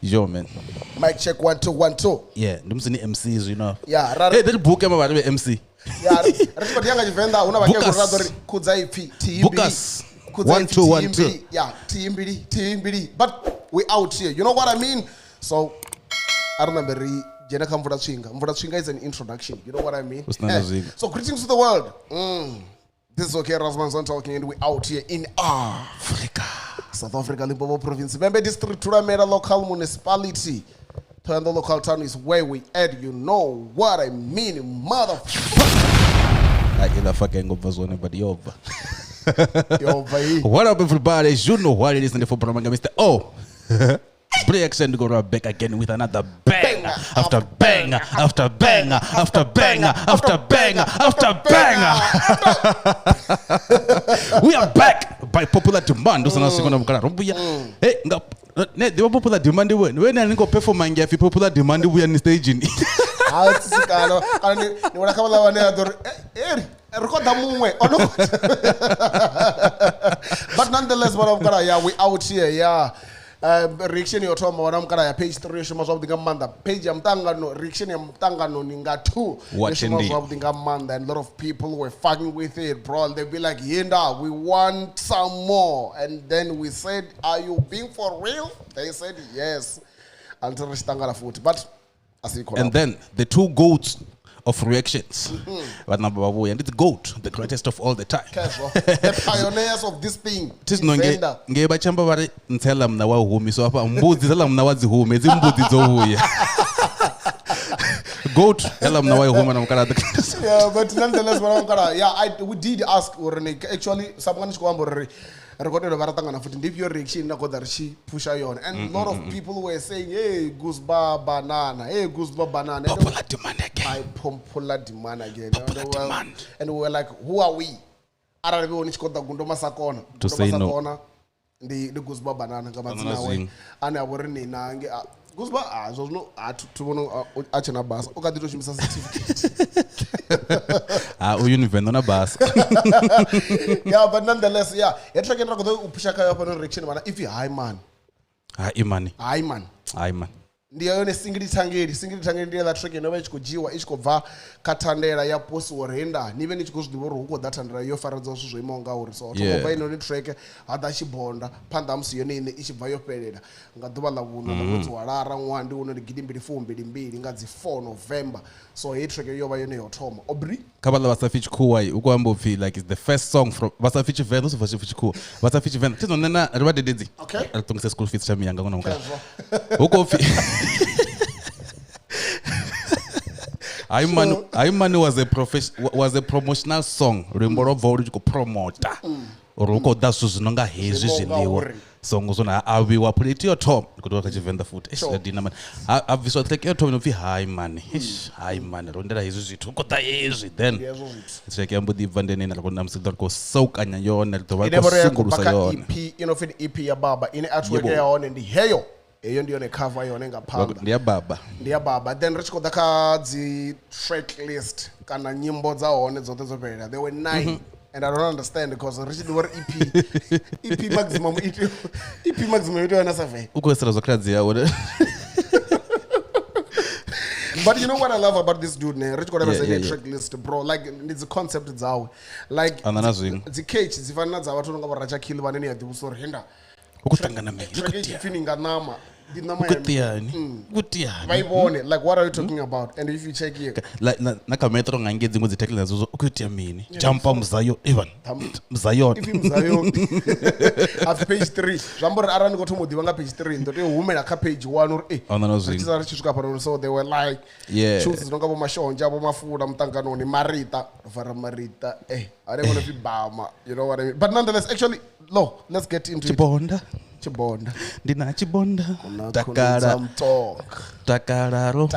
Yo, man. Mic check 1 2 1 2. Yeah, ndimsini MCs, you know. Yeah, hey, that book am about MC. Yeah, respect yanga Venda una bakhe kuradori kudza ipi Bookers. 1 2 1 2. Yeah, team. But we out here. You know what I mean? So I remember Jena Mvura Chinga is an introduction. You know what I mean? So greetings to the world. This is okay, Rasmanson talking, and we out here in Africa. South Africa, Limpopo province. Remember district Turamera local municipality. Turn the local town is where we at. You know what I mean, motherfucker. I ain't fucking over zone, but over. What up, everybody? You know what it is in the football Mr. Oh. Breaks and go right back again with another banger after banger after banger after banger after banger after banger. We are back by popular demand. Hey, they were popular demand when I go performing if popular demand we are in staging. But nonetheless, we out here, yeah. Reaction yo thoma wana mkala ya page 3 shoma zwa budinga manda page ya mtangano reaction ya mtangano ninga 2 shoma zwa budinga manda and a lot of people were fucking with it, bro. They be like, Yenda, we want some more. And then we said, are you being for real? They said yes. Until but and then the two goats of reactions. But number one, and it's GOAT, the greatest of all the time. The pioneers of this thing. Tis no ngeba chamba bari ntela mna wa humi so apa mbuzi tela mna wazi humi zimbuzi zohuya. GOAT tela mna wa humi na mkara. Yeah, but nonetheless we did ask actually someone is going recorded varatangana futhi ndivyo reaction na kodwa richi pusha yona and a lot of people were saying hey Gusba banana popular demand again popular demand again and we were like, who are we arali we onichikoda gundo masakona to say no ndi Gusba banana ngamatsina we ane abori nina nge Gusba no tubona achena basa ukadito chimisa certificate uyunivenda na basa. Yeah, but nonetheless, yeah, you're trying to upusha kayo hapo no reaction bana if you high man ndiyo yone singili tangeri ndiyo that track inoba ichikojiwa ichikobva katandera ya posi orenda nive nichikozvidivoro huko datandera yo faradza zvo zvoimonga uri so tobva ino track hada chibonda panda musi yone ine ichibva yoperera ngadova la vuno mwedzi warara mwandi uno ligidimbiri 2 ngadzi 4 November so hii track yova yone yotoma obri kabala basafichi kuwai ukwambo feel like it's the first song from basafichi Venda so basafichi kuwa basafichi Venda tizo nena rwade dedzi alitongise school fees chami yanga kuna mkara uko Aiman was a promotional song. Remember vori ko promoter. Uruko dasu zinonga hezi ziliwa. Songo zona avi wa put your top kutoka Venda foot. Dina man. Aviswa take your top no fi high man. High man. Rondera hezi zitu ko ta hezi then. Tseke ambudi Venda nena ko namsidor ko soak anya yona litoba ko singuru sayona. EP you know fit EP ya baba ine artwork ya on ndi heyo. Eyo ndiyo ne cover yone ngapamba ndiya baba then rich kodaka dzi track list kana nyimbo dza hone dzote zoperera there were 9 and I don't understand because rich were EP maximum ito yana 7 ukwesera zokradzi yawo. But you know what I love about this dude, ne? Rich kodaka say track list, bro. Like it's a concept dzawo like the cage zifana dza watu nga baracha kill vaneni ya dibusor henda ukutangana mimi fininga nama Vaibone, like what are you talking about? And if you check here like nakametro ngangedzi ngudzi tackle nazo ukutia mini jumpa mzayo even mzayo if mzayo at page 3 zvambori arani kuti mudhi vanga page 3 ndote humela ka page 1 uri tizari chisvika pano so they were like choose zinonga bo mashonja bo mafuda mtanganoni marita vara marita I don't want to be bama, you know what I mean? But nonetheless, actually, let's get into Chibonda. Dina Chibonda. Takararo.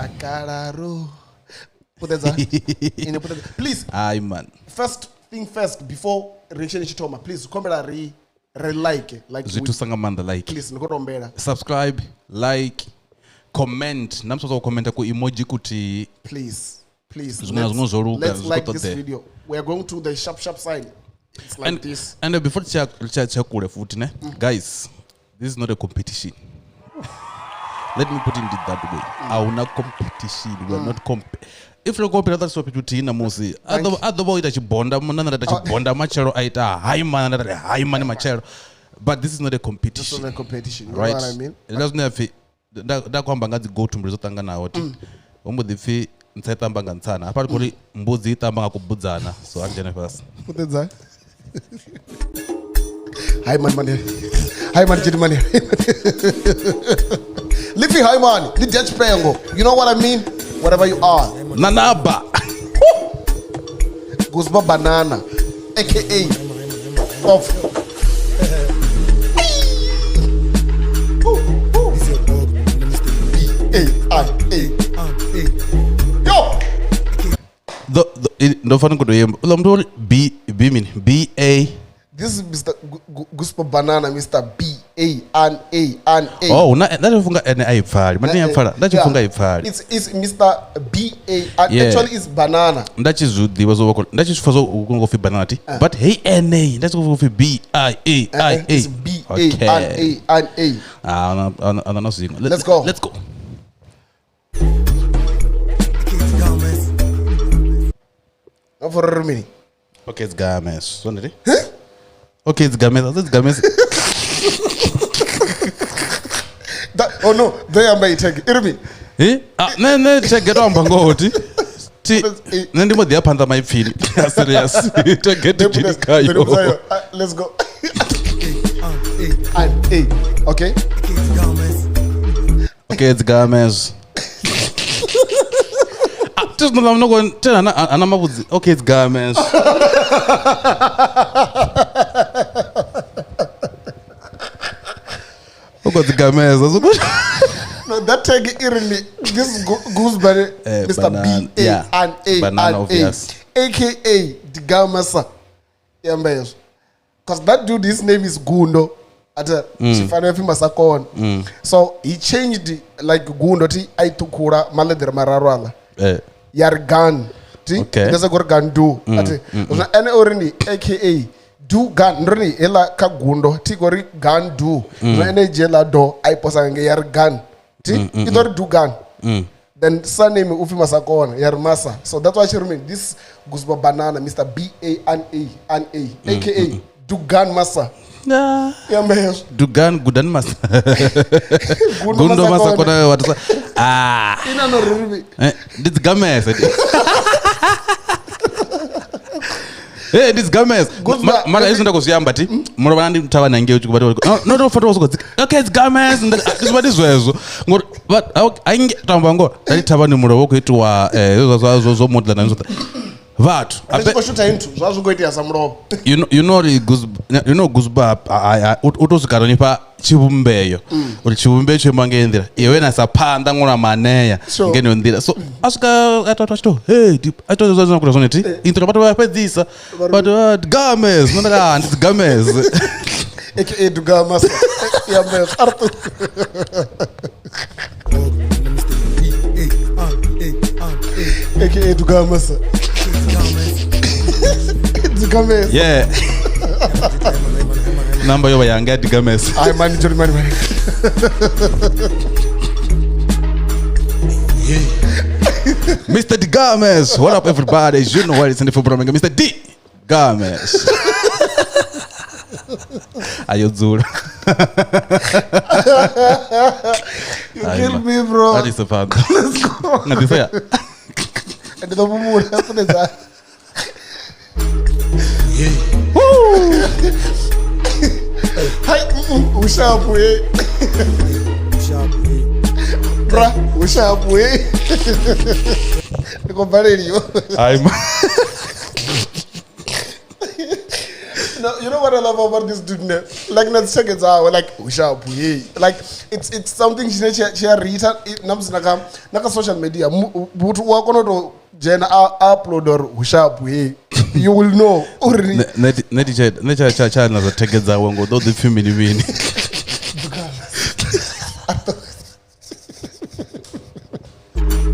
Put that. Please. Aye, man. First thing first, before reaction Chitoma, please come like Zitu sangamanda like. Please, ngotombera. Subscribe, like, comment. Namsoza comment ku emoji kuti. Please, let's like this video. We are going to the sharp side. It's like this. And before check futi ne, guys, this is not a competition. let me put it that way. Auna competition. We are not if you compare that so to na musi other boy that you bonda munana that you bonda machero aita high man machero, but this is not a competition. This is not a competition. You right? know what I mean? It doesn't have that kwamba ngazi go to mrizo tanga na woti ombo fi ntsetamba ngantsana apart kuri mbuzi itamba ngakubudzana so anjene first put it there. Hi man chiti man Liffy hi man the judge pengo, you know what I mean, whatever you are nanaba Gusba banana aka of yo the fun could be mean B-A. This is Mr. Gusba banana, Mr. B-A-N-A. Oh, that is funga and I fari. That is funga fari. It's Mr. B-A. Actually, it's banana. That is the was over. That is for so go for banana. But hey, N-A. That's go for B-I-A-I-A. It's B-A-N-A. I'm not seeing. Let's go. Not for a minute. Okay, it's Games. Okay, it's Games. That's Games. Oh no, they are my take. Irmi. No, check it on Bangoti. Nandi mo dia panda my feel. Serious. Get to let's go. Okay. Okay, it's Games. Just no, I'm not going to tell Anamabuzi. Okay, it's Games. Got the Games. No, that take irony. This Gusba, Mr. B-A-N-A, banana obvious. AKA the Gamasa. Because that dude, his name is Gundo. So he changed like Gundo ti aitukura maledra mararwala. Yargan. Okay. There's a good gun do. And already AKA do gun really ela ka Gundo ti gori gun do. Ene jela do I posange yargan. Idor do gun. Then surname ufi masakona yarmasa. So that's why she mean this Gusba banana Mr. B-A-N-A AKA do gun masa. Dugan gudan mas. Gundo masa kona watu. Ina no ribi. This Games. Hey, this Games. Mara isn't kuziyamba ti. Mara bandi mtawa na ngeo chukubati. No photo was okay, it's Games. This what is wezo. But ainge tambango. Tali tabani mura woko itwa zo modla na nzota. Vat. You know Gusba utozikaronipa chivumbeyo uri chivumbeyo chemangendera iwe nasapanda ngora maneya ngene ndira so asika atatu hey atozozana kuti zoneti intro bato bapedzisa but Games nonaka nditsi Games aka Dugamas Yames Arthur aka Dugamas Games. Yeah. Number you young get Games. I manage your money. Mr. D Games. What up everybody? You know what it's in the football. Mr. D Games. Ayozura. You kill me, bro. That is a fun. Let's go. And the woman happened that. Hi, ushapuye. Bra, ushapuye. Niko Valerio. No, you know what I love about this dude? Like, let's check it out. Like, ushapuye. Like, it's something she written. Nams naka social media. Butu wakono to Jen upload or ushapuye. You will know. Nature channels are taken that one go do the film in the win.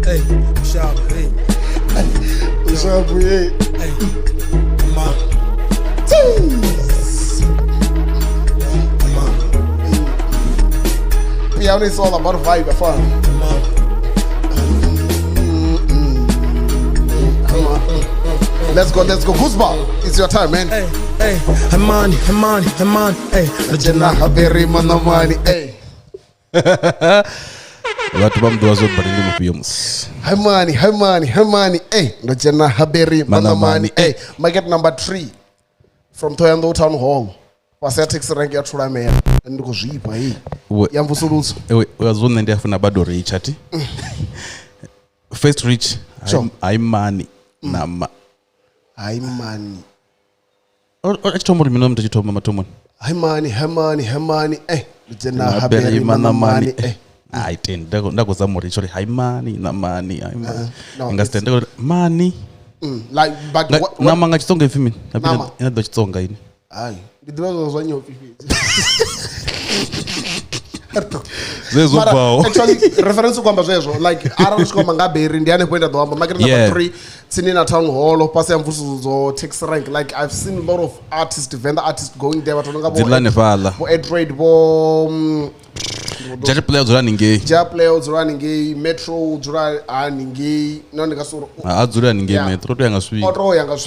Hey, sharp, hey. Sharp, hey. Come on. piano is all about vibe, fun. Let's go. Gusba, it's your time, man. Hey, Hamani, hey, Najena haberi manamani, hey. Watu bamdu wazobari ndi mupiyums. Hamani, hey. Najena haberi manamani, hey. Market number 3 from Toyando Town Hall. Pasetics rank ya tula meya. Ndiko zvipa hii. Yamvusuluzo. Wazone ndi afuna bado reach ati. First reach. Haimani. Nama. Haimani. Achitombori mino mtachitoma matomoni. Haimani, eh. Najena haberi manamani, eh. Aitenda ndakoza mori chori haimani namani haimani. Ingastenda mani. Like but what nama ngachitsonga ifimi. Napina ina chitsonga ini. Ai. Ndidwazo zwanyo fifi. Zezo bao. Actually reference kwamba zezo like ara usikoma ngaberi ndiane kwenda doamba market number 3 tsinina town hall pasa mvuso zo tax rank like I've seen a lot of artists Venda artists going there batonga bo Zilane phala bo trade bo Jari players running gay metro running gay none kasoro azurani gay metro to yanga swi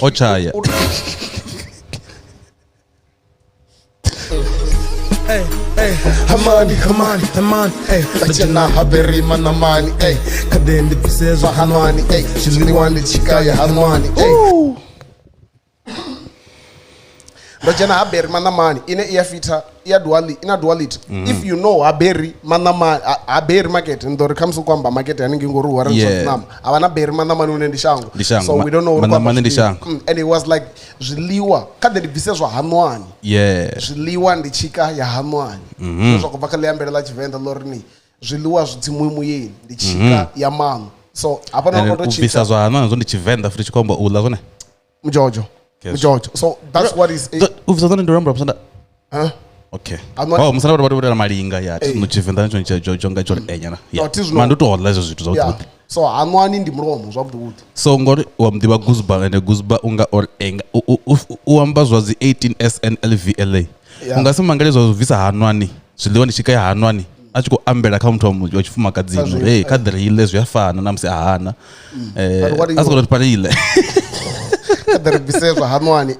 ochaya hey, Hamani, hey, Najena haberi manamani, hey. Kadendi pisezo Hanwani, hey. Chiliwani chikaya hanwani, hey. Najena haberi manamani, ina duality. If you know haberi manamani, haberi market, ndo comes kwamba market yaningi nguru waranzo nam. Awana haberi manamani unendishango. So we don't know manamani ndishango. And it was like ziliwa kadendi pisezo hanwani. Yeah. Ziliwa ndichika ya hanwani. So kubakale ambele la chivenda lorni. Ziliwa zitimuimu yeni ndichika ya manu. So hapana koto chika. Ubisa zo hanwani zondi chivenda friti kwamba ula zone. Mjojo. So that's what is. Ubisa zone ndoramba psanda. Huh? Okay. Oh, musana bari malinga ya tinochivenda ncho jonga chori enyana. Mandu to hola zo zitu zo. So hanwani ndi mromo zvabuti. So ngori wamdiba Gusba and Gusba unga or enga uambazwa zi 18 SNLVLA. Ungasema ngalezo visa hanwani. Ziliwa ndishika hanwani. Achiko ambela kama mtu wachifuma kadzino. Hey, kadri ile zyo yafana namse ahana. Asiko pale ile. Kadri bisezo hanwani,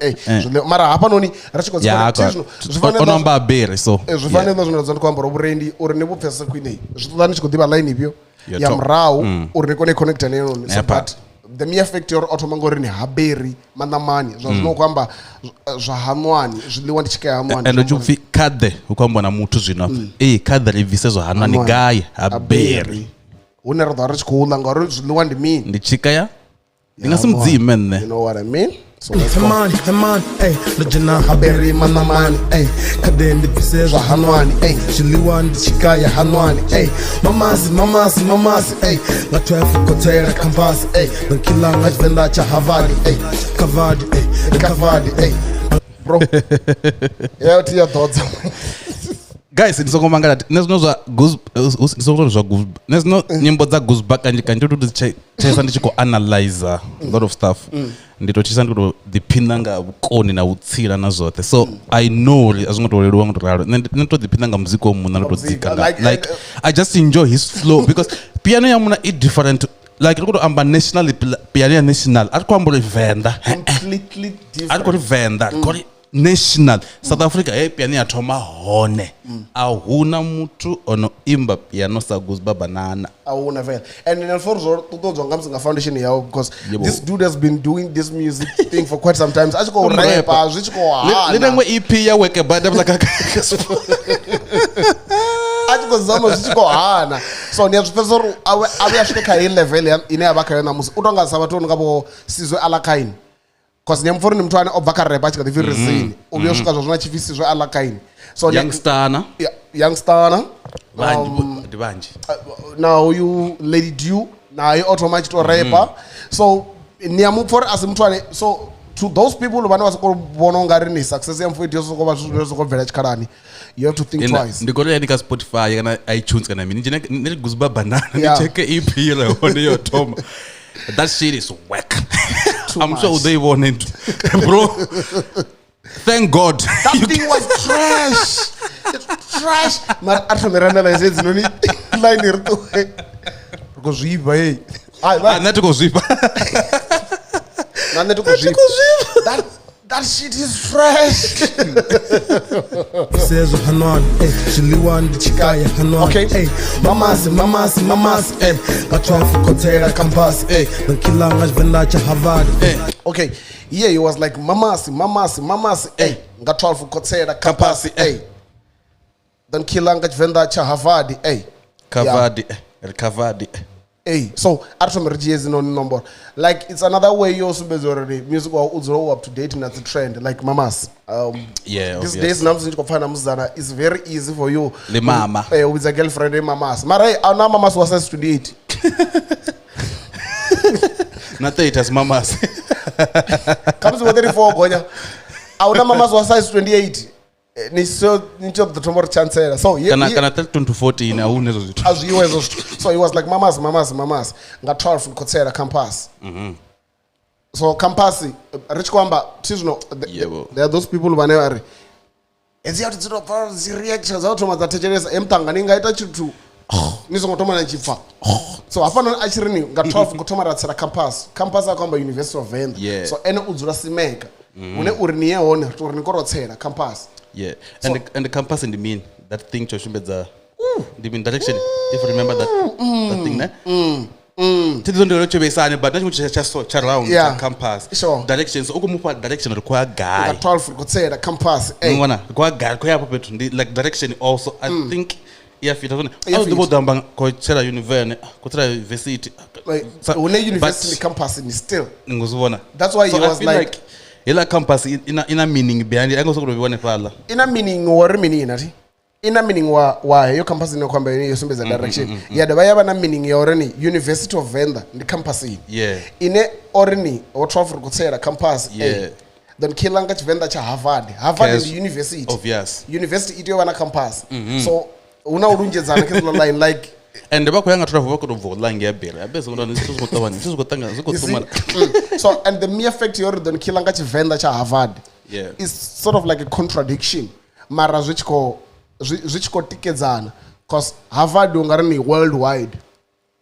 mara hapa noni rachiko zifana onomba bere so. Zifana ndo zino kwamba roburendi uri nebupesa kwine. Zvitani chiko diba line ibyo. Ya mrau uri nekone connecta neno. So but the mere fact your automangori ni haberi manamani zvino kwamba zva hanwani zviliwa ndichika hanwani and you fi kade ukwamba na mutu zvino kade rivisezo hanwani guy haberi una rodha richikula ngori zviliwa ndimi ndichika ya ndingasimdzime nne you know what I mean. So Hamani, hey, Najena haberi manamani, hey, Kadendi pisezo hanwani, hey, Chiliwani chikaya hanwani, hey, Mamasi, hey, Ngatwefu kotera kambasi, hey, Nkila ngajvenda cha havadi, hey, Kavadi, hey, bro. Yeah, what your thoughts? Guys, nisongomanga nezinoza nezino nyimbo za Gusba kanji chesa ndichiko analyze a lot of stuff ndito chisa ndiko dipinanga ukoni na utsira na zote so I know azingotolelwa ngotoralo nento dipinanga muziko muna notodzika like I just enjoy his flow because piano yamuna is different like look amba national piano national atkwambole Venda completely different atkori Venda atkori national South Africa piano yathoma hone ahuna mutu ono imba piano sa Gusba banana ahuna vela and in for totodzwa ngamsinga foundation yawo because this dude has been doing this music thing for quite some time achiko rapper zvichiko hana lidengwe EP ya weke but like achiko zama zvichiko hana so niyazvipesa ru ave asvike kai level ine yavakayona musi utonga sabato ngabo sizwe alakaini because nyamfori ni mtu ane obvaka rap achika the very scene ubiyosvika zvazvona chifisizwe alakaini so youngstana vanji now you lady dew naye automachito rapper so niyamupfori asi mtu ane so to those people vane vasokubona ungari ni success yamfuiti yosokova zvozokobvela chikarani you have to think twice ndikotoya ndika Spotify kana iTunes kana mini ndine Gusba banana ndicheke EP rehone yotoma that shit is whack I'm sure they wanted bro thank God that thing was trash fresh. Man, I don't realize it's no need line here too. Because we buy. Not to go zip. That shit is fresh. Says Hanon, Chiliwan, the Chikaya, Hanon. Okay. Mamas, I try for Kotera Campus, the Kilangas Vendacha Havad. Okay, yeah, it was like Mamas, got 12 for Kotera Campus, then Kilanga Vendacha Havad, Kavadi. So Arthur is no number. Like it's another way you also be already music will up to date and that's a trend. Like mamas. These days now it's very easy for you. The mama. With a girlfriend mamas. Mara our mamas was says to date. Not it as mamas. Comes with 34 gonya. Our mamas was size 28. So can I tell 20 to 14 as you were so it was like mamas got 12 from Kotera campus. So campus rich kwamba there are those people who are as you to the reactions out of the teachers emtanganinga ita chitu nizongotoma na chifa so hapana actually got 12 kutoma at campus akwamba University of Venda so ene udzura simeka une uriniye hone uri nikorotsera campus. Yeah, and the campus in the mean that thing Choshubedza the mean direction. If you remember that thing, ne? Don't do it, but just around the campus. Sure. Directions. Oku direction require guy. 12 could say the campus. Require guy. Like direction also. I think. Yeah, if it doesn't. I was about Dambang Coachella University. Like university campus is still. That's why so it was like. Ila campus in a meaning behind it. I go so one pala. In a meaning or meaning in a meaning why your campus in your direction. Yeah, the way na meaning your University of Venda the campus. Yeah. In a orni or 12 could say the campus. Yeah. Then Kilanga Venda cha Harvard is the university. Obvious. University ito wana campus. So una urunje zana kizlo line like and the back going to travel for lang ya beer. I bet so and the mere fact you're done Kilanga Venda cha Harvard is sort of like a contradiction. Mara Zichko tickets on because Harvard ungarani worldwide.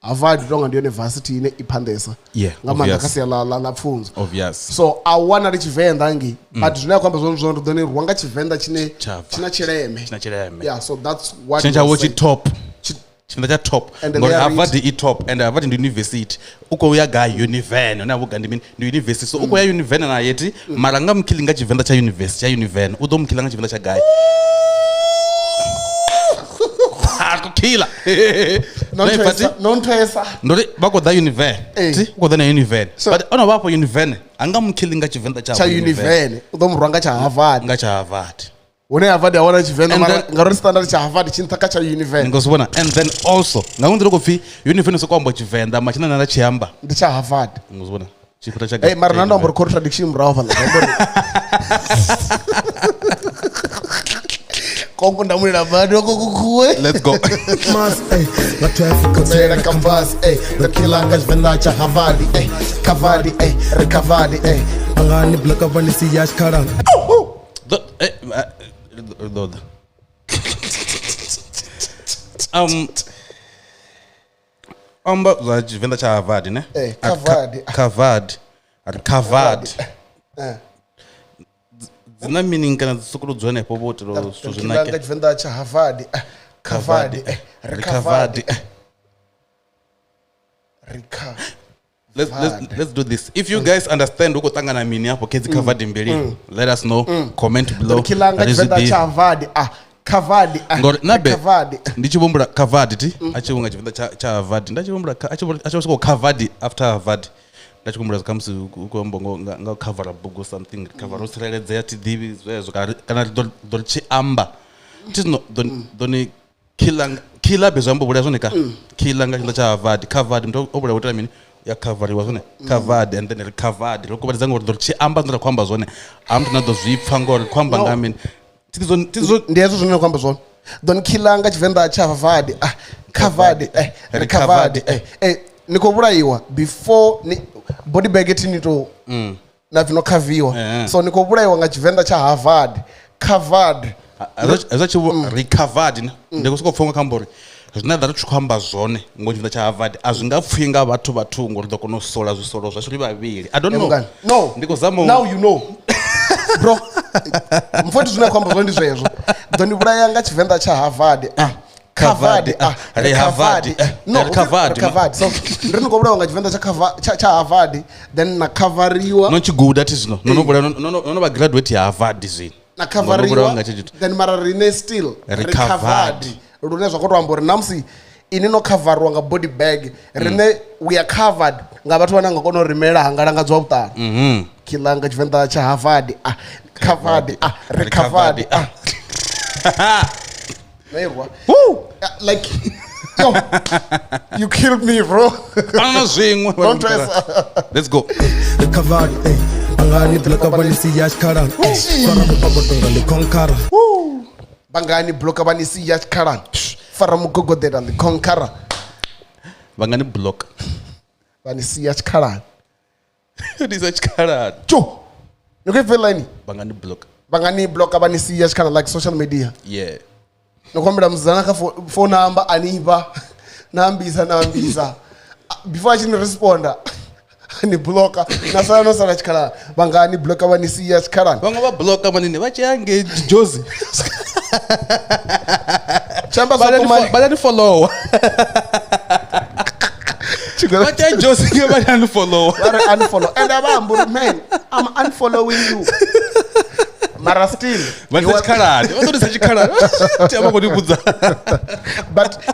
Harvard don't university in Ipandesa. Yeah. Obvious. So I wanna reach Venda but you know kwamba zonzo doni Rwanga Chivenda china chireme. Yeah, so that's what top. Top and Harvard the top and Harvard in the university uko ya guy univen na bugandi mean the university so uko ya univen na yeti maranga mkilinga chivenda cha university ya univen udo mkilanga chivenda cha guy kila non tresa ndori bako da univen ti uko da univen but ona bapo univen anga mkilinga chivenda cha univen udo mranga cha Harvard ngacha Harvard when Harvard I want to Venda ngaro standard cha Harvard chintaka cha univen ngosibona and then also ngakundira kofi univen so kwamba chivenda machina na chiamba ndi cha Harvard ngosibona chikuta cha hey mara nando contradiction mrawa pala kongo ndamulira bado kokukuwe let's go Mas, la traffic Kotera Campus, the Kilanga Venda cha Harvard, Kavadi, Rekavadi, Angani Blaka Vanisi Yash Karang. Venda cha Harvard ne Kavard zina meaning kana sukuru dzone popoto ro suzunake Venda cha Harvard Kavard Let's do this. If you guys understand uko tanga na mini hapo kezi covered mbili, let us know. Comment below. Kilanga Venda cha Harvard Kavadi nabe ndichibumbura Kavadi ti achibunga chivenda cha Harvard ndachibumbura achibusiko Kavadi after Harvard ndachikumbura comes uko mbongo nga cover up something cover usireledzea ti divi zwezo kana dolchi amba tino doni kila bezambo bula zoneka kilanga chivenda cha Harvard Kavadi ndo obula wotela mini ya cover wazone covered and then recovered lokho bazango dolchi amba ndira kwamba zone amntu nado zwipfa ngori kwamba ngamini tizo ndiyezo zvino kwamba zvona don Kilanga Venda cha Harvard covered recovered nikoburayiwa before ni body bag etinito na vinokhaviwa so nikoburayiwa nga Venda cha Harvard covered azachi recovered ndikusuka pfunga kambori zvina that chikwamba zvone ngochivenda cha Harvard azvingapfinga vatu vatungo ndo kunosola zvisoro zvashuri vaviri I don't know no ndikozama now you know bro mfoti zvina kwamba zvone ndizvezvo ndonibulaya nga chivenda cha Harvard Harvard so ndiri ngobulawa nga chivenda cha Harvard then na coveriwa nochiguda tizino nonoba graduate ya Harvard zini na coveriwa then mara rine still recovered rune zvakotowamba uri namsi ini no coverwa nga body bag rine we are covered nga vatu vananga kono rimela hangalangadzwa utano kilanga chivenda cha Harvard covered recovered Nairwa. Woo! Like, yo, you killed me, bro. Don't try. Let's go. Recovered, Bangani Blokabani Yashkaran. Faramukogotonga le Konkara. Bangani Blokabani Yashkaran. Faramukogodera le Konkara. Bangani Blok. Bani Yashkaran. This is Yashkaran. Cho. You can feel like Bangani Blok. Bangani Blokabani Yashkaran like social media. Yeah. Nokwambira mzana ka phone number aniba nambisa before I didn't respond ni blocker nasana nosala chikala bangani blocker bani siya chikala banga blocker manini vachange Jozi chamba balani follow vacha Jozi ke balani follow unfollow and abambu man I'm unfollowing you Mara still. But you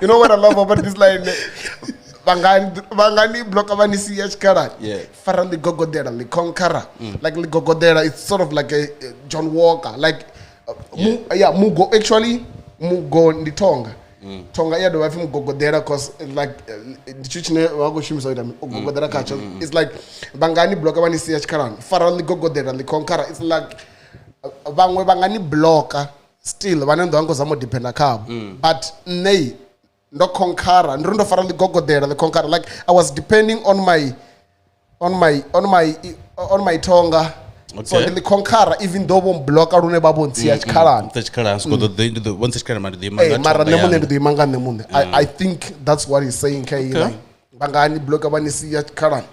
know what I love about this line? Bangani block abani siya chikara. Yeah. Farali gogodera, li konkara. Like li gogodera, it's sort of like a John Walker. Like mugo actually mugo ni tonga. Tonga ya do wafi mugogodera cause like the chichine wago shimi so ita gogodera kacho. It's like bangani block abani siya chikara. Farali gogodera, li konkara. It's like vamwe vangani blocker still vanendo vango zamo dependa kabo but nay ndo conqueror ndo fara li gogodera the conqueror like I was depending on my tonga okay. So the conqueror even though one blocker rune babo ntsiya chikalan so the one chikalan mara the manga nemunde I think that's what he's saying like bangani blocker bani siya chikalan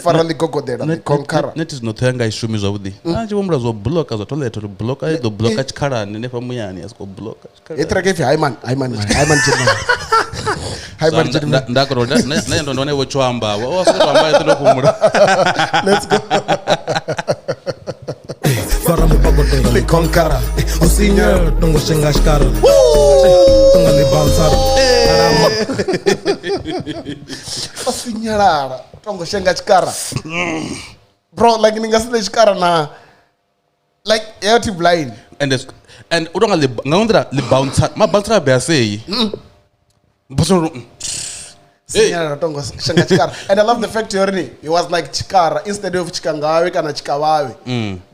farali gogodera the conqueror net is not thanga ishumi zwavudi chivomura zo blocker zvatole to blocker the blocker chikalan ne pamuyani asko blocker etrake fi hayman ndakoro ndo ndone vochwamba wasotwamba etono kumura let's go Faramukogotonga le Konkara. Osinya tongo shengashkara. Tonga le bansara. Osinya tongo shengashkara. Bro, like ningasile shkara na like you're blind. And udonga le ngondra le bouncer ma bouncer be say boso tongo shengashkara. And I love the fact he was like chikara instead of chikangawe kana chikawawe.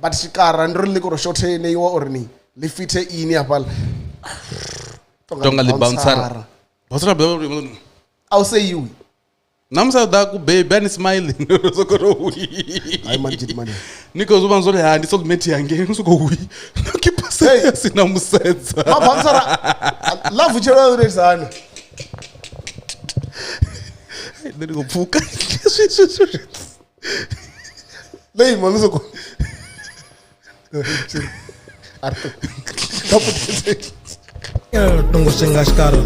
But chikara ndruli ko shothe ne yo orni le fite ini apal tonga le bouncer boso be I'll say you namsa da ku baby and smiling sokoro I manjit money niko zuba nzole handi so meti yange soko wi nakipasa sina musetsa ma bouncer love chero rezana ndiri kupfuka lei mwanzo tongo shengashkara.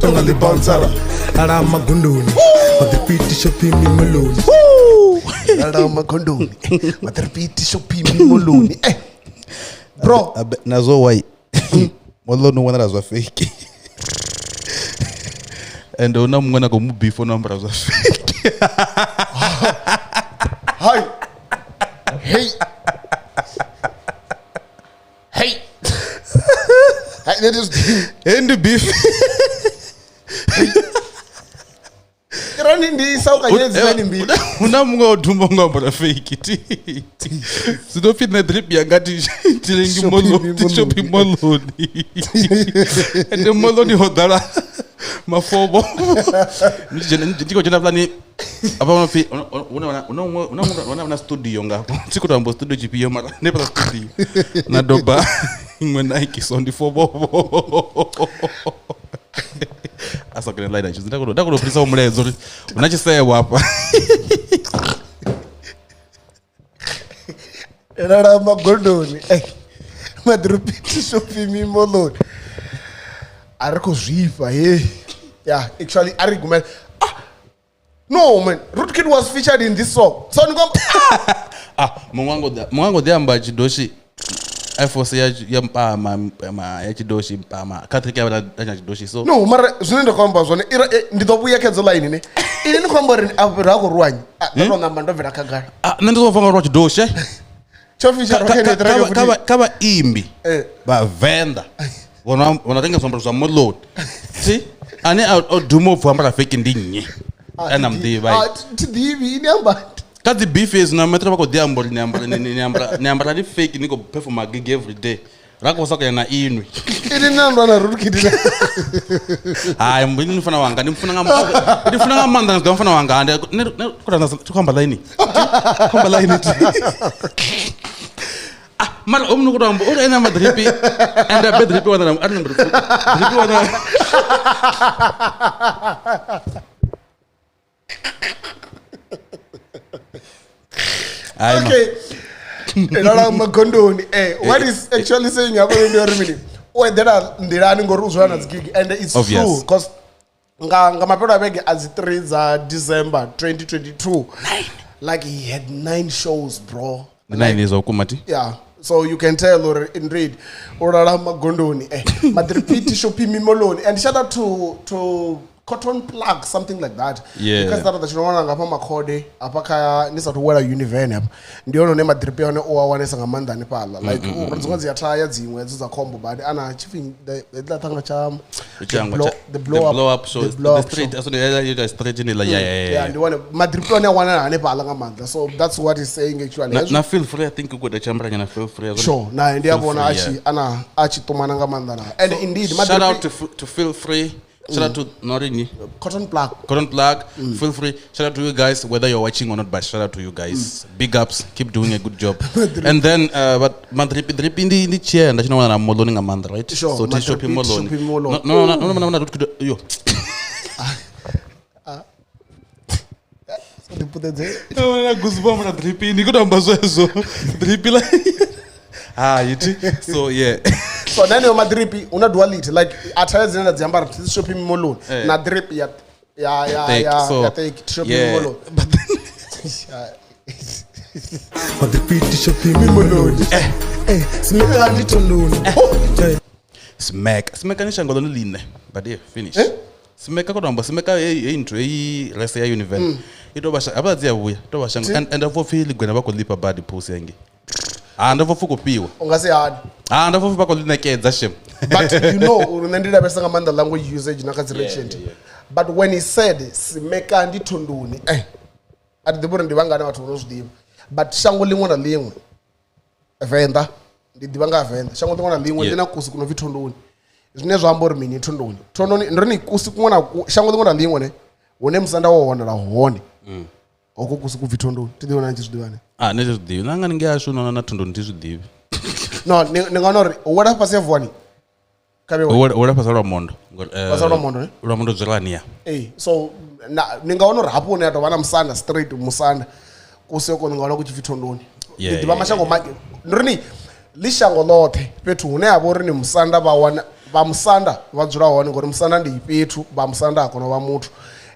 Tonga le bansara. Ara magunduni. Matipiti shopping muluni. Ara magunduni. Matipiti shopping muluni. Bro, nazo wai molo no wana za fake and ona mwana go mu before number za fake hi hey that is and beef running this how can you say mbili una mungo dumbo ngomba fake ti sido fit na drip yangati tilengi molo shopping molo ni and molo ni hodala mafobo ndiko jana plani apa fi una studio ngapo sikutambo studio GPO mara ne pa studio na doba Ingwe Nike sondi fobo. Asakene line nje. Ndakulophisa umlenzo uri unachisewa hapa. Era magondoni. Madrupiti shopi mimoloni. Ariko zvifa yeah, actually argument. No man, Rootkid was featured in this song. So Mwango diamba chidoshi iForce ya mpama ya chidoshi mpama katrika ya chidoshi so no mara zvinenda kwamba zvone nditobuya kedzo line ne ini ndikwamba rini avira ko ruwanyi ndo ngamba ndobvira kagara nendizofanga ro chidoshi chofisha kaba imbi ba Venda wanatenga zombo za moloni see ani odumo vambala fake ndinye ana mdiva tidivi ini amba Kati beef is na metra bako diambo niambara ni fake niko perform a gig every day. Rako sako yana inwi. Ini nando na Rootkid. Ah, mbini nifuna wanga, nifuna ngamanda nifuna nifuna wanga. Ne kuna nasa tukamba line. Tukamba line. Ah, mara omnu kuna mbo. Ora ina madripi. Enda bedripi wana na arna bedripi wana. Okay. What is actually saying about the oh, there are running or gig, and it's obvious. True because as 3 December 2022, like he had 9 shows, bro. 9 years of kumati. Yeah. So you can tell or indeed or Magondoni. But repeat shopi mimoloni. And shout out to Cotton Plug, something like that. Yeah. Because that you know ngapa makode apaka nisa to wera univen hapa. Ndio no nema dripe one o one sangamanda ne pala. Like unzonzi ya try zimwe za combo but ana chiefing the thanga cha the blow up so the street as the street in la yeah ndio one madripe one one ne pala ngamanda. So that's what he's saying actually. Na feel free I think uko the chamber na feel free. Sure. Na ndio bona achi tomana ngamanda na. And indeed shout out to feel free. Shout out to Norini. Cotton Plug. Feel free. Shout out to you guys, whether you're watching or not, but shout out to you guys. Big ups. Keep doing a good job. And then, but Madrip in the chair, and you know, I'm modeling a man, right? Sure. So this shopping molon. No. Yo. So they put it there. No, Gusba, Madrip in the good ambazo. Drip like. You see? So yeah. So then you madripi una duality like ataya zina ziyambara shopping molon na drip ya take shopping molon. Madripi shopping molon. Smeka nditondoni. Smeka ni shango line. But yeah, finish. Smeka ko namba smeka intro rese ya univen. Ito basha abazia buya. Ito basha and for feel gwena bakolipa bad post yangi. And for fukupiwa. Ungase hard. And for bakolinekeza shem. But you know, unendida besa ngamanda language usage nakazirechent. But when he said simeka nditondoni, at the bottom ndibanga na watu unozdiba. But shango lingwe na lingwe. Venda. Ndibanga Venda. Shango lingwe na lingwe ndina kusi kuno vitondoni. Zvinezvo ambori mini tondoni. Tondoni ndrini kusi kumona shango lingwe na lingwe ne. One msanda wo wona la hone. Oko kusi kuvitondoni. Tidiona nchizidwane. Nezvidivi nanga ninge ashona na tondoni tizvidivi. No, ninganori wada pasi F1. Wada pasi Ramondo. Pasi Ramondo, Ramondo Zerania. So ningaonori hapo ne ato vana musanda straight musanda. Kuseko ningaona kuchivitondoni. Ndiba mashango make. Ndrini lishango lote petu une abori ni musanda ba musanda vadzura hone ngori musanda ndi petu ba musanda akono va muthu.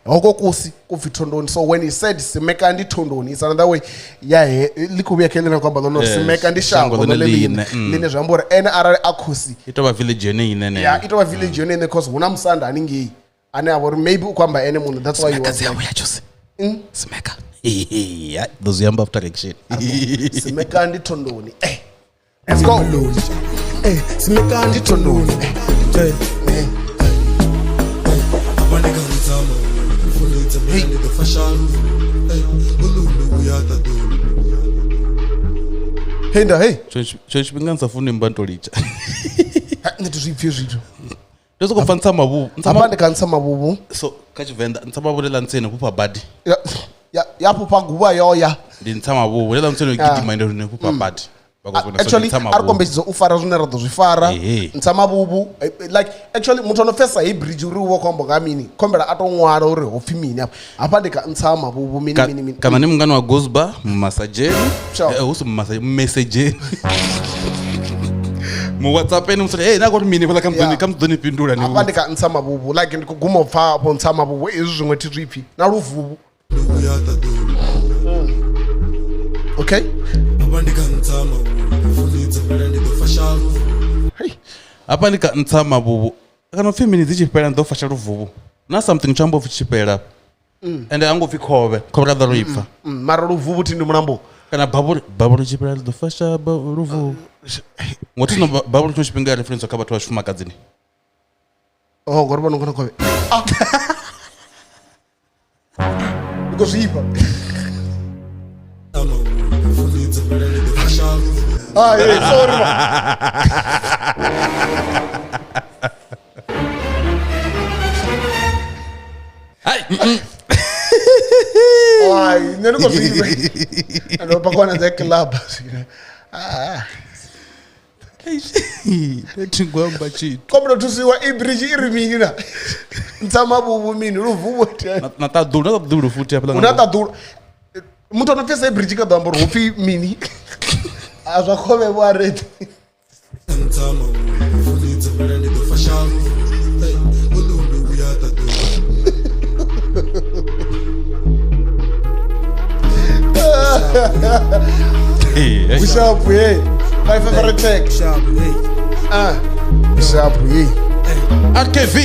Oko kusi kuvitondoni. So when he said simeka nditondoni, it's another way. Yeah, likubuya kelena kwamba no simeka ndishango line zvambora ene arari akusi. Itoba village yene. Yeah, itoba village yene because una musanda aningi ane abori maybe kwamba ene munhu. That's why he was like Simeka. Yeah, those yamba after action. Simeka nditondoni. Let's go. Simeka nditondoni. Henda hey. Church binganza funi mbanto licha. Ndizvipfi zvito. Ndozo kufanisa mabubu. Abande kanisa mabubu. So kachi Venda ntsama bodela ntsene kupa badi. Ya pupa guba yoya. Ndi ntsama mabubu lela ntsene gidi mind ne kupa badi. actually ari kombetshedza u fara zwine ra ḓo zwi fara ntsha mavhuvu like actually muthu ano pfesa hei bridge uri uwo khombo nga mini khombela a to ṅwala uri ho pfhi mini hafha ndi ka ntsha mavhuvu mini kana ni mungana wa Gusba mmasajeni husi messageni mu WhatsApp ni musole hey nakho mini phala kamdzoni pindula ni hafha ndi ka ntsha mavhuvu like ndi kuguma u pfa hapo ntsha mavhuvu ezwi zwiṅwe thi zwipfi na luvuvu okay hapa ndi ka ntsha mavhuvu kana pfhi mini dzi tshifhela ndo fasha luvuvu na something chambo pfhi tshifhela ende ango pfhi khove ra ḓo ri pfa mara luvuvu thi ndi mulambo kana babulu tshifhela ndo fasha luvuvu ngothi no babulu tsho tshifhinga reference kha vhathu vha shumakadzini ngori vha nongona khove ndiko zwipa sorry ai nene ko zwipa ndo pa kona za club tingwamba chitu komno tusiwa ibridge iri mini na ntsama bubu mini luvuvu na tadulu futhi apha una tadulu muthu anopfesa ibridge ka dambo rufi mini azwa khove bwa red ntsama bubu tsepela ndi do fashalu ulungu uya tadulu Gusba, hey, my favorite tech. Gusba, hey. RKV,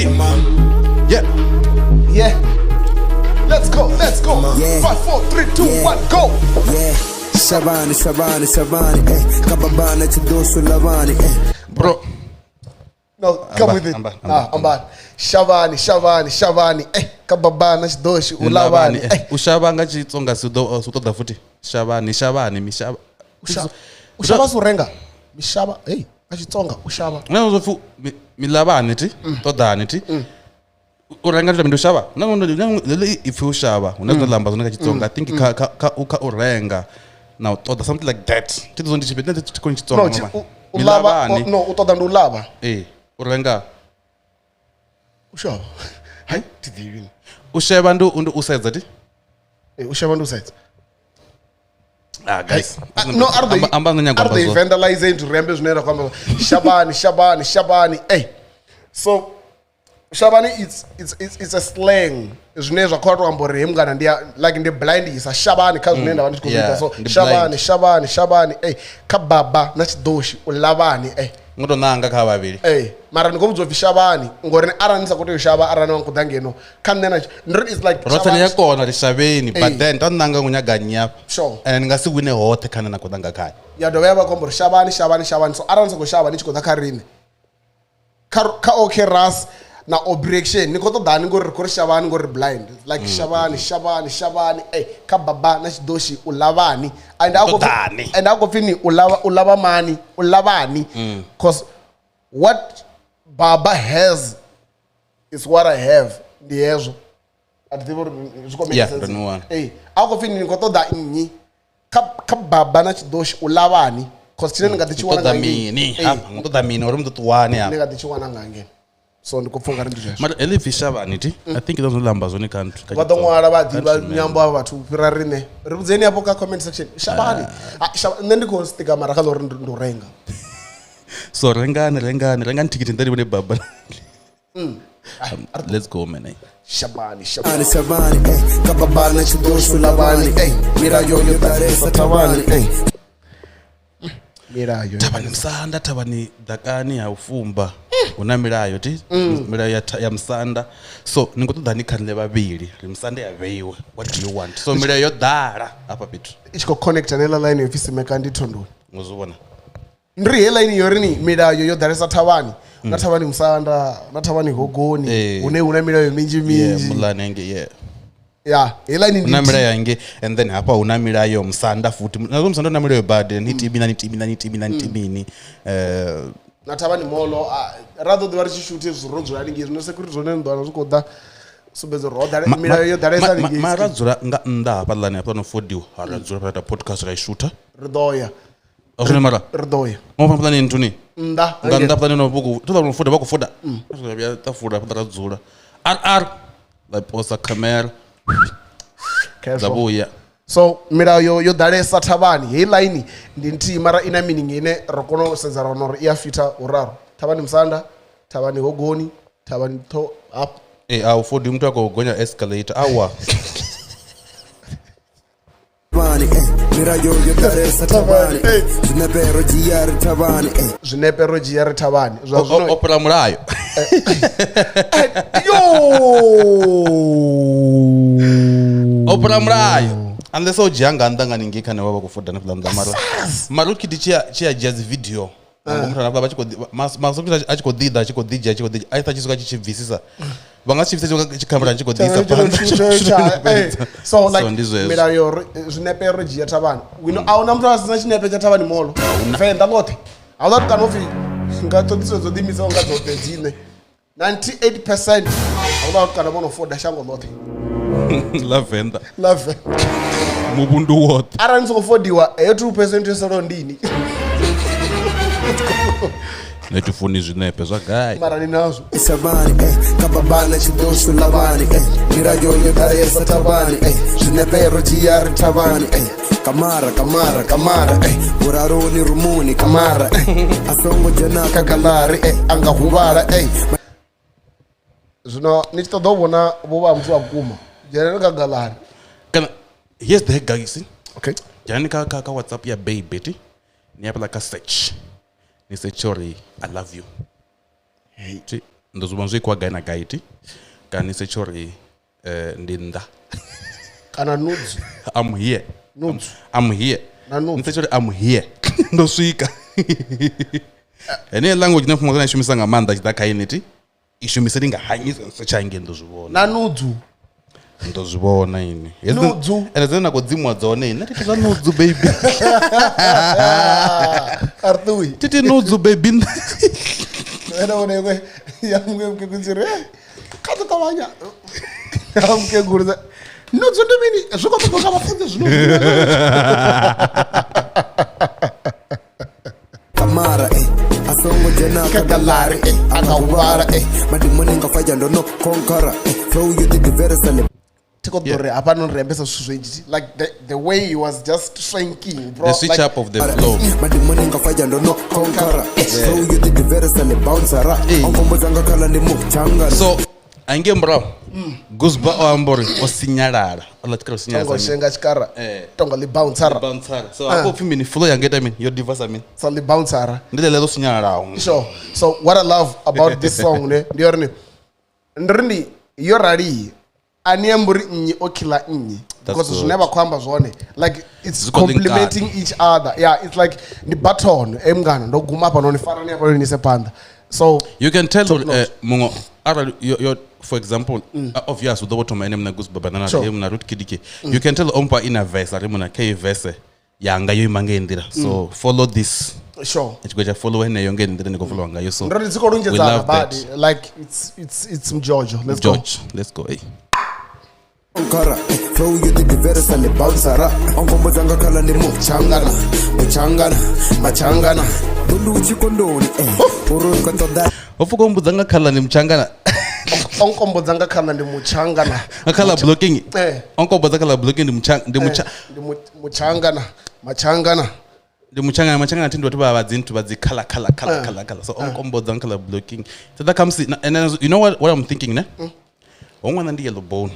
yeah. Let's go. Yeah. 5, 4, 3, 2, 1, go. Yeah. Shabani, kababana chidoso lavani, bro. No, come with it. Amba. Shabani, kababana chidoso ulavani. Ushabanga chitsonga sutoda futhi. Shabani, mishaba. Ushaba surenga. Mishaba, hey, achitsonga ushaba. Na zo milabani ti, todani ti. Urenga ndo ushaba. Na if ushaba, unazo lamba zona chitsonga. I think ka urenga. Now toda something like that. Tito zondi chipeta tiko chitsonga mama. Milabani. No, utoda ndo ulaba. Urenga. Ushaba. Hai, tidivini. Ushaba ndo usedza ti? Ushaba ndo usedza. Guys. No, are they vandalizing to remember znera kwamba Shabani. Hey. So Shabani it's a slang. Zneza kwatwa ambore hemgana ndia like ndi blind is a Shabani kazi nenda wandi kuvita so Shabani hey kababa na chidoshi ulavani hey ngoto nanga kha vavili mara ndikobuzwa Shabani ngori aranisa kuti Shaba arana wankudangeno kanena is like rotani yakona lishabeni but then tonanga ngunyaganya sure and ngasi wine hothe kana nakudanga khai ya doveva kombo Shabani so aranisa ko Shaba nichikoda kharine ka okay ras na objection nikoto dani ngori ko Shabani ngori blind like Shabani kababa na chidoshi ulavani and ako fini ulava mani ulavani cause what Baba has is what I have ndiezo ativoro ako fini nikoto da inyi kababa na chidoshi ulavani cause chine ngatichiwana ngani hapa ngoto mini uri mntu tuwane hapa ngatichiwana ngangeni so ndikupfunga ri ndizvo mara elif Shabani ti I think those lamba zone country vadongwala vadiva nyambo ava vathu fira rine ri budzeni apo ka comment section Shabani nne ndiko stika mara kazo ri ndo renga so rengani ticket ndari bone baba let's go man Shabani kababana chidoso lavani, mira yo daresa tavani, mirayo tabani msanda tabani dakani ya ufumba una mirayo ti mirayo ya msanda so ningotoda ni khanle vavili ri msanda ya veiwe what do you want so mirayo dala apa pitu ichiko connect nela line office mekandi thondoni ngozubona ndri he line yorini mirayo yo daresa thavani na thavani msanda na thavani hogoni una mirayo minji mulanenge ela ni unamira yange and then hapa unamira yo msanda futhi nazo msanda unamira yo bad nitibini natabani molo rather than shoot zvironzo yalingi zvino security zone ndwana zvikoda subezo roda mira yo daresa lingi maradzura nga nda hapa lani hapa no 4D haradzura pa podcast ra shoota ridoya Azwine mara. Rdoya. Mo pamplani ntuni. Nda. Nganda pamplani no buku. Toda no fuda bakufuda. Azwine ta fuda patra dzula. R la posa camera. Zabuya. So milayo yo dalesa thavani hei line ndi nthihi mara ina meaning ine ro kona u sedza ra uri iya fita uraro. Thavani musanda, thavani hogoni, thavani to up. Au fodi mtu akogonya escalator awa. Mirayo yo daresa thavani Zvinepero jiyari thavani Zvinepero jiyari thavani Opera murayo. Yo Opera murayo. Unless ojanga andanga ningika ne baba kufuda na fulanda maro. Maro kidi chia jazz video. Ngomutana baba masokita achiko dida achiko DJ aita chisuka chivisisa. Vangachivisa chikamera achiko disa. So like mirayo zvinepero jiyari thavani. We know auna mtu asina chinepe cha thavani molo. Venda lote. Awuda kanofi ngatodiso zodimisa ngadzopedzine. 98% awuda kana mono foda shango lote. La Venda. Mubundu wote. Ara nizofodiwa 2% yesolo ndini. Netufuni zvinepe zvagai. Mara ninazo. Isabani kababana chidosho lavani Mirayo yo daresa thavani Zvinepero jiyari thavani Kamara Uraroni rumuni kamara Asongo janaka galari angahuvara Zvino nichitodobona vova mtu akuma. Jereka galari. Kana here's the heck guys. Okay. Jani ka WhatsApp ya baby. Ni hapa like a search. Ni sechori I love you. Hey. Ndozubanzwe kwa gaina gaiti. Kani sechori ndinda. Kana nudes. I'm here. Nudes. I'm here. Na nudes. Sechori I'm here. Ndoswika. Ene language nefumozana ishumisa ngamanda chidakainiti. Ishumisa ndingahanyisa sechange ndozvibona. Na nudzu. Ndozvibona ini. Nudzu. Ene zena kudzimwa dzone ini. Titi nudzu baby. Artui. Titi nudzu baby. Ena onekwe yamwe kunzire. Kato kawanya. Yamke gurza. Nudzu ndimini zvikotoka mafunde zvino. Kamara Asongo janaka galari angahuvara Madimoni ngafaya ndono konkara Flow you did the very sale Tikodore apano rembesa suswejiti. Like the way he was just shrinking, bro. The switch up of the flow. Madimoni ngafaya ndono konkara Flow you did the very sale bouncera Onkombo zanga kala ndi muchanga So ainge bro Gusba oambori osinyarara olatikira osinyarara Tongo shenga chikara Tongo li bouncera So hapo fimi ni flow yangeta mean your divorce mean So li bouncera ndile lelo osinyarara. So what I love about this song ne ndiyorni ndrini yorari aniemburi nyi okila nyi because it's never kwamba zone like it's complementing each other. Yeah, it's like the baton emgana ndoguma apa nonifana ni apa ni sepanda. So you can tell mungo your for example obvious with the bottom name na Gusba banana na root kidike you can tell ompa in a verse ari muna k verse yanga yo imangendira so follow this sure echikoja follow ene yonge ndire ndiko follow ngayo so ndiri dziko runjeza bad like it's mjojo. Let's go hey Konkara Flow you did the very sale bouncera Onkombo zanga kala ndi muchangana Dundu uchikondoni Uruka toda ofuko mbuzanga khala ni mchangana onkombo dzanga khala ndi muchangana akhala blocking onkombo dzanga khala blocking ndi machangana tindu tiba badzintu badzikhala khala so onkombo dzanga khala blocking so that comes and then, you know what I'm thinking ne ongwana ndi yellow bone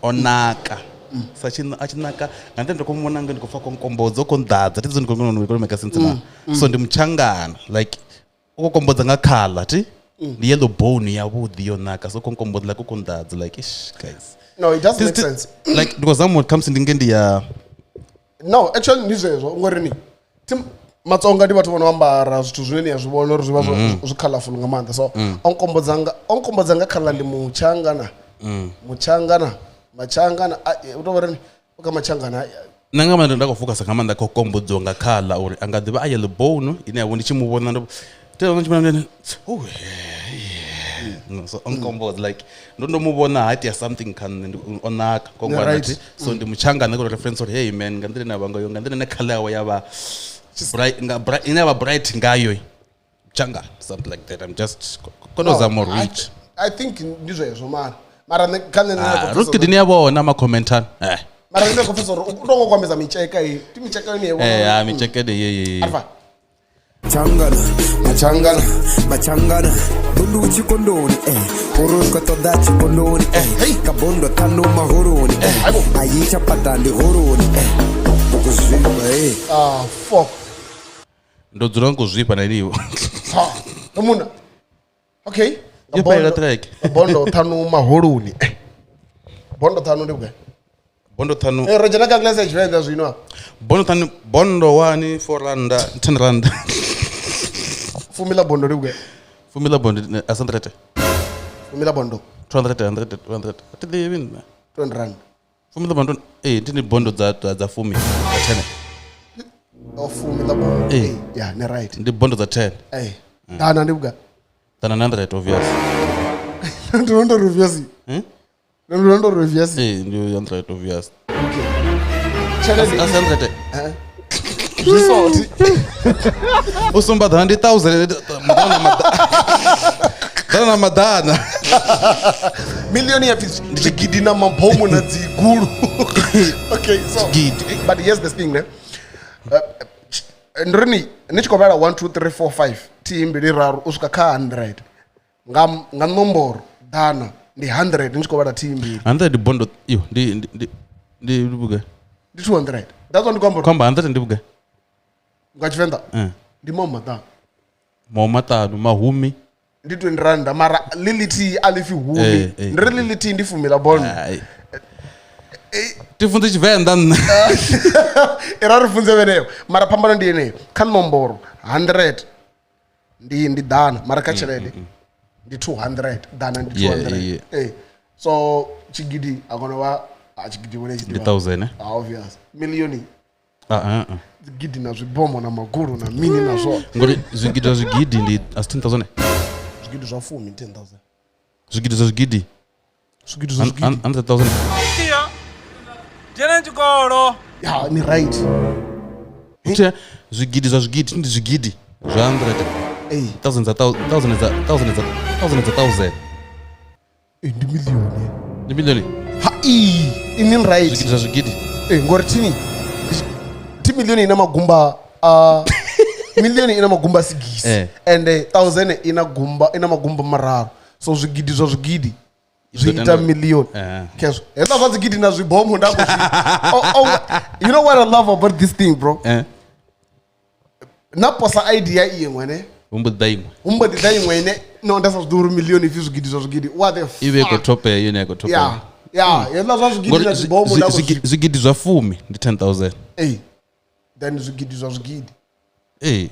onaka sachina achinaka ngandendo kumona ngandikofa konkombodzo kondadza tidzo ndikono make sense na so ndi mchangana like ukokombodza ngakhala ti the yellow bone yabudi yonaka so konkombodza like ukondadza like ish guys no it doesn't make sense like because someone comes ndingendi ya no actually ndizvezvo ngorini tim matsonga ndi vathu vanoambara zvithu zvineni yazvivona uri zviva zvicolorful ngamanda so onkombodzanga ngakhala ndi machangana utovareni ukamachangana nanga manje ndakufocus ngamanda kokombodzo ngakhala uri angadhiva a yellow bone ine yabo ndichimubona ndo tell chimana oh so onkombodza like ndomubona hati ya something can onaka kongwana so ndi muchangana ko reference or hey man ngandire na bango yo ngandire na khala yawo yaba bright never bright ngayo changa something like that. I'm just konoza more rich. I think ndizvo man mara kana na ruki dini yabo na ma commentan mara ndine professor udongo kwambeza micheka hii timicheka ni yebo micheka de ye alfa machangana bundu uchikondoni uruka toda chikondoni kabondo tano mahoroni ayicha patandi horoni kuzvipa fuck ndo dzurango zvipa na iniwo ha amuna okay yepaila track bondo tano mahoroni bondo tano ndibwa bondo tano rojana ka class Venda zvino bondo tano bondo 1 4 randa 10 randa Fumila bondo ndibwa Fumila bondo asandrate Fumila bondo 200 ati even 20 rand Fumila bondo ndini bondo za fumi za 10 Fumila bondo yeah ne right ndi bondo za 10 dana ndibwa dana 100 obvious Ndondo obvious Ndondo obvious ndio 100 obvious okay challenge asandrate resort usumba 100,000 dana madana milioni ya jigidi na mambomo na ziguru okay so but here's the thing ndrini nichikobala 1 2 3 4 5 timbili raru usuka ka 100 ngam nomboro dana ndi 100 nichikobala timbili 100 bondo yo ndi buga ndi 200 that's one combo kwamba 100 ndi buga ngachivenda ndi mama tanu mahumi ndi 20 rand mara liliti alifi humi ndiri liliti ndi Fumila bondo tifunze Chivenda era rifunze veneyo mara pambano ndi yeneyo kan nomboro 100 ndi dana mara ka chelede ndi 200 dana ndi 200 so chigidi akonova chigidi wele ndi 1000 obvious milioni zigidi na zvibomo na maguru na mini na zvo ngori zigidi ndi 10000 zigidi zva fumi 10000 zigidi za zigidi 100,000 jena chikolo ya ni right kuti zigidi za zigidi ndi zigidi za 100 1000 za 1000 ndi milioni ha ini right zigidi za zigidi ngori tini milioni ina magumba milioni ina magumba sigisi and 1000 ina magumba mararu so zvigidi zva zvigidi zviita milioni keso hesa zva zvigidi na zvibomo ndako you know what I love about this thing bro naposa idea iye mwene umbodi dai mwene no ndasa zviduru milioni ifi zvigidi zva zvigidi what the fuck ive ko top yone ko top yeah hesa zva zvigidi na zvibomo ndako zvigidi zva fumi ndi 10000 then zigidi zwa zigidi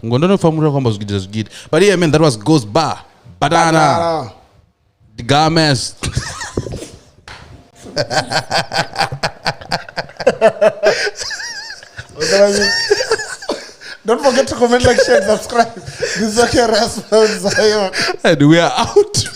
ngondo famura kwamba zigidi but yeah man that was Gusba banana the games don't forget to comment, like, share, subscribe. This is okay, response. And we are out.